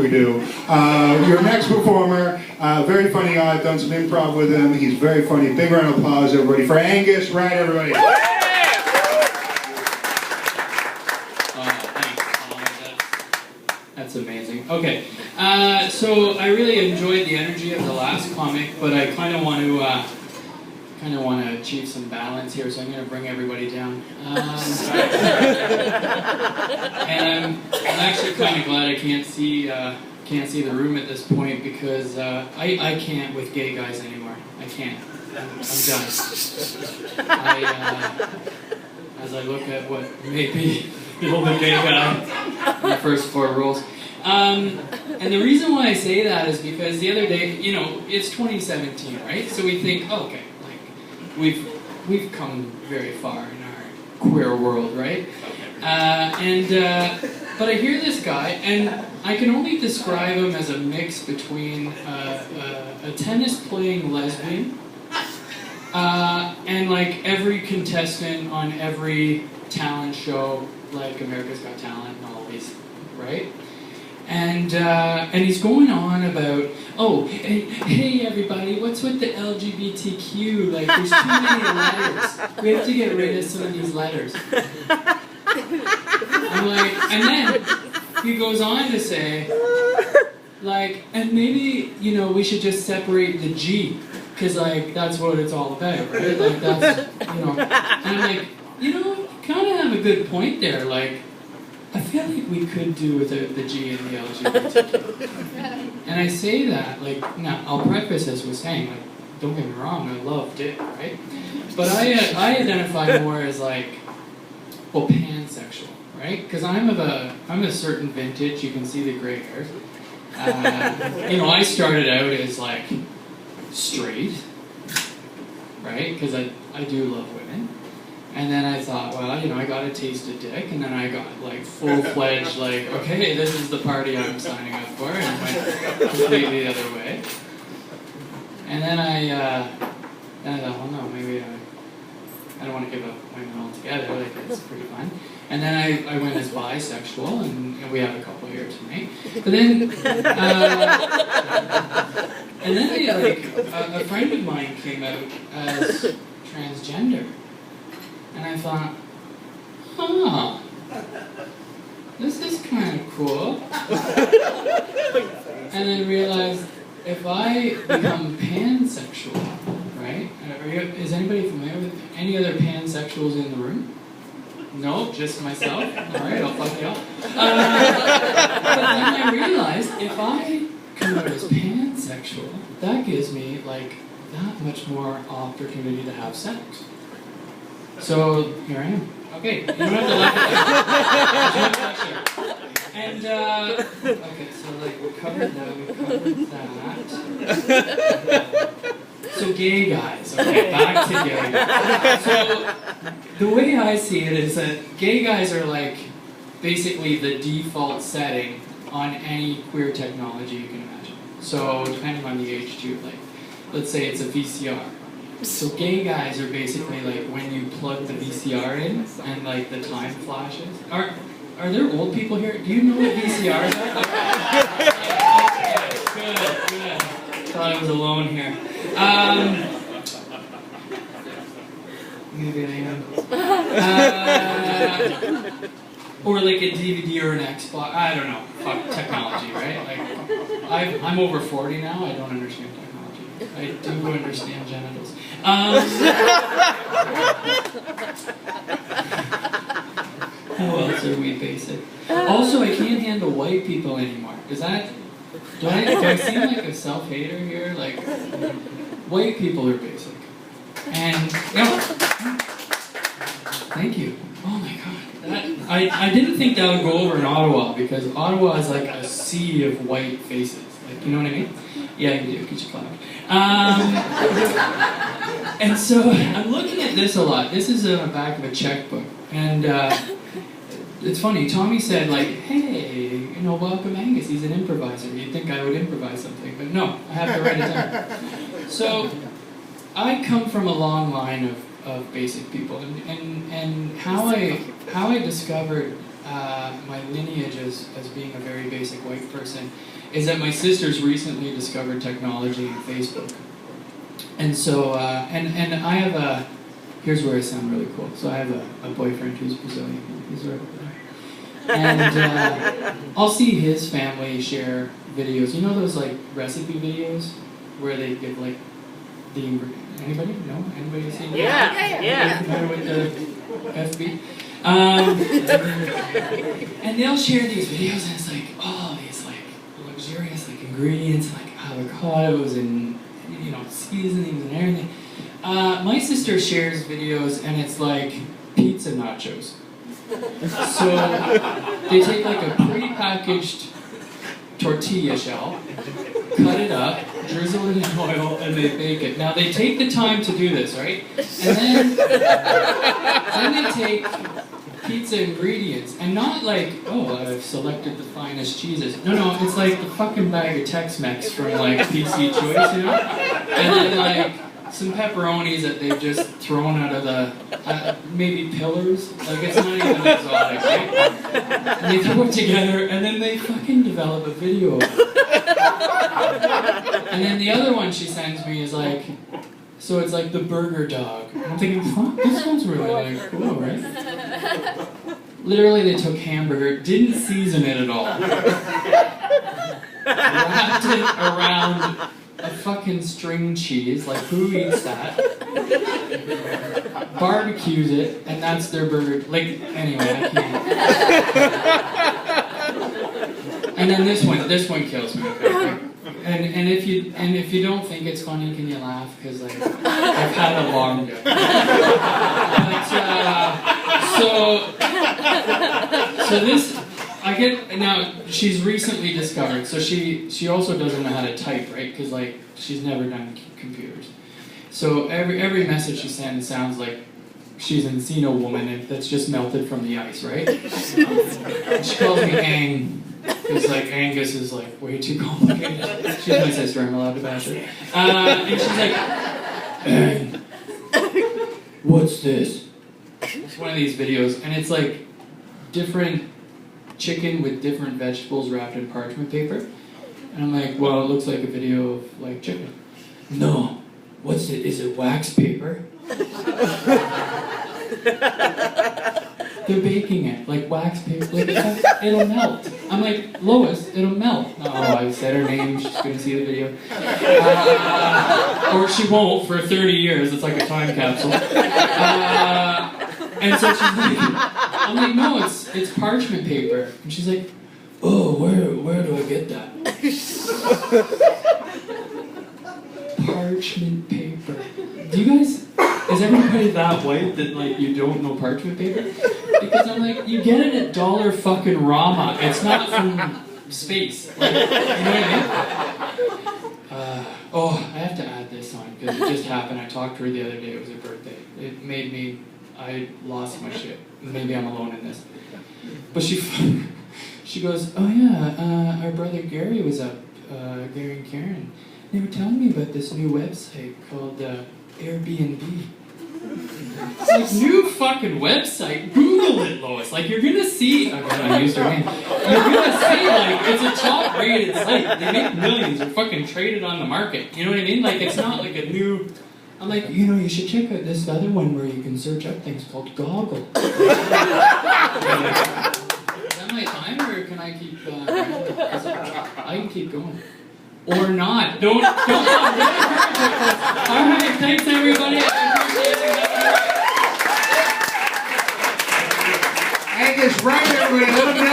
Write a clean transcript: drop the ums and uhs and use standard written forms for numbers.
we do. Your next performer, very funny guy. I've done some improv with him. He's very funny. Big round of applause, everybody, for Angus Wright, everybody. That's amazing. Okay, so I really enjoyed the energy of the last comic, but I kind of want to achieve some balance here, so I'm going to bring everybody down. And I'm actually kind of glad I can't see the room at this point, because I can't with gay guys anymore. I can't. I'm done. As I look at what may be the older gay guy in the first 4 roles. And the reason why I say that is because the other day, you know, it's 2017, right? So we think, oh, okay, like we've come very far in our queer world, right? But I hear this guy, and I can only describe him as a mix between a tennis-playing lesbian and like every contestant on every talent show, like America's Got Talent and all these, right? And he's going on about, oh, hey everybody, what's with the LGBTQ? Like, there's too many letters. We have to get rid of some of these letters. I'm like, and then he goes on to say, like, and maybe, you know, we should just separate the G, because, like, that's what it's all about, right? Like, that's, you know. And I'm like, you know, you kind of have a good point there, like, I feel like we could do without the G and the LGBTQ. And I say that, like, now, I'll preface this with saying, like, don't get me wrong, I love dick, right? But I identify more as, like, well, pansexual, right? Because I'm a certain vintage, you can see the gray hair. You know, I started out as, like, straight, right? Because I do love women. And then I thought, well, you know, I got a taste of dick, and then I got, like, full-fledged, like, okay, this is the party I'm signing up for, and went completely the other way. And then I thought, well, no, maybe I don't want to give up women altogether, like, it's pretty fun. And then I went as bisexual, and we have a couple here tonight. But then, and then a friend of mine came out as transgender. And I thought, huh, this is kind of cool. And then realized, if I become pansexual, right? Is anybody familiar with any other pansexuals in the room? No, just myself? Alright, I'll fuck y'all. But then I realized, if I come out as pansexual, that gives me, like, that much more opportunity to have sex. So, here I am. Okay, you don't have to laugh at that. And, okay, so, like, we covered that. So, gay guys. Okay, back to gay guys. So, the way I see it is that gay guys are, like, basically the default setting on any queer technology you can imagine. So, depending on the age, too, like, let's say it's a VCR. So gay guys are basically like when you plug the VCR in and like the time flashes. Are there old people here? Do you know what VCRs are? Okay, good. Thought I was alone here. Maybe I am. Or like a DVD or an Xbox. I don't know. Fuck technology, right? Like I'm over 40 now. I don't understand technology. I do understand genitals. How else are we basic? Also, I can't handle white people anymore. Is that... Do I seem like a self-hater here? Like, white people are basic. And, you know, thank you. Oh my god. I didn't think that would go over in Ottawa, because Ottawa is like a sea of white faces. Like, you know what I mean? Yeah, you do. Get your clout. And so I'm looking at this a lot. This is on the back of a checkbook. And it's funny, Tommy said, like, hey, you know, welcome Angus. He's an improviser. You'd think I would improvise something. But no, I have to write it down. So I come from a long line of basic people. And how I discovered my lineage as being a very basic white person is that my sisters recently discovered technology and Facebook. And so, and I have a, here's where I sound really cool. So I have a boyfriend who's Brazilian. He's right over there. And I'll see his family share videos. You know those like recipe videos where they give like the anybody? No? Anybody seen that? Yeah. With the FB? And they'll share these videos and it's like, oh, these like luxurious like ingredients like avocados and seasonings and everything. My sister shares videos and it's like pizza nachos. So they take like a pre-packaged tortilla shell, cut it up, drizzle it in oil, and they bake it. Now they take the time to do this, right? And then they take pizza ingredients, and not like, oh, I've selected the finest cheeses. No, it's like the fucking bag of Tex-Mex from like PC Choice, you know? And then like some pepperonis that they've just thrown out of the, maybe pillars. Like it's not even exotic, right? And they throw it together, and then they fucking develop a video of it. And then the other one she sends me is like, so it's like the burger dog. I'm thinking, fuck, this one's really like cool, right? Literally, they took hamburger, didn't season it at all, wrapped it around a fucking string cheese, like who eats that? Barbecues it, and that's their burger. Like, anyway, I can't. And then this one kills me. Okay? And if you don't think it's funny, can you laugh? Because like I've had a long day. So this I get now. She's recently discovered, so she also doesn't know how to type, right? Because like she's never done computers. So every message she sends sounds like she's an Encino woman that's just melted from the ice, right? She calls me Ang. It's like Angus is like way too complicated. She's my sister, I'm allowed to bash her. And she's like, Ang, what's this? It's one of these videos, and it's like different chicken with different vegetables wrapped in parchment paper. And I'm like, well, it looks like a video of like chicken. No, what's it? Is it wax paper? They're baking it, like wax paper, like it'll melt. I'm like, Lois, it'll melt. Oh, I said her name, she's gonna see the video. Or she won't for 30 years, it's like a time capsule. And so she's like, I'm like, no, it's parchment paper. And she's like, oh, where do I get that? Parchment paper. Do you guys, is everybody that white that like you don't know parchment paper? Because I'm like, you get it at Dollar fucking Rama. It's not from space. Like, you know what I mean? Oh, I have to add this on because it just happened. I talked to her the other day. It was her birthday. It made me, I lost my shit. Maybe I'm alone in this. But she goes, oh yeah, our brother Gary was up, Gary and Karen. They were telling me about this new website called Airbnb. It's like, new fucking website? Google it, Lois. Like, you're gonna see, okay, I used her name. You're gonna see, like, it's a top rated site. They make millions. They're fucking traded on the market. You know what I mean? Like, it's not like a new, I'm like, you should check out this other one where you can search up things called Goggle. Is that my time, or can I keep, I can keep going. Or not. Don't. Alright, thanks everybody. Angus Wright, everybody, let him know.